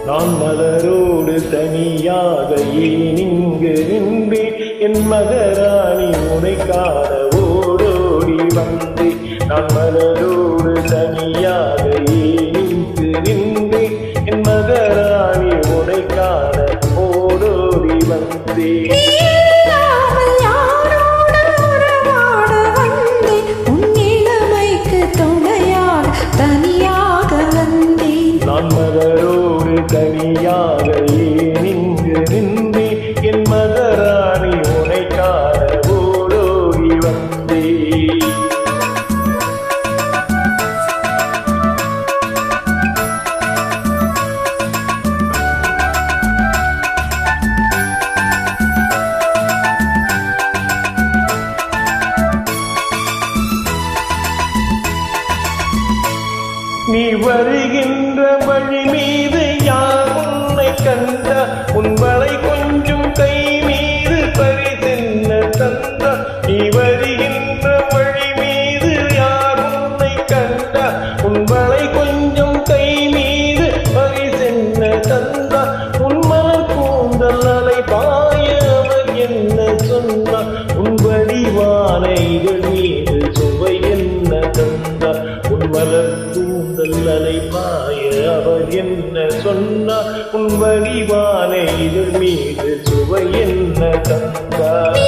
நான் மலரோடு தனியாக ஏன் இங்கு நின்றேன் என் மகராணி உனை காண ஓடோடி வந்தேன் நான் மலரோடு தனியாக ஏன் இங்கு நின்றேன் என் மகராணி உனை காண ஓடோடி வந்தேன் நான் மலரோடு தனியாக ஏன் இங்கு நின்றேன் என் மகராணி உனை காண ஓடோடி வந்தேன் நீ வருகின்ற வழி மீது யார் உன்னை கண்ட உன் வளை கொஞ்சம் கை மீது பரிசென்ன தந்த நீ வருகின்ற வழி மீது யார் உன்னை கண்ட உன் வளை கொஞ்சம் கை மீது பரிசென்ன தந்த உன் மலர் கூந்தல் அலை பாய அவர் என்ன சொன்னார் உன் வடிவான இதழ் மீது சுவை என்ன தந்தார் உன் மலர் அலை பாய அவர் என்ன சொன்னார் உன் வடிவான இதழ் மீது சுவை என்ன தந்தார்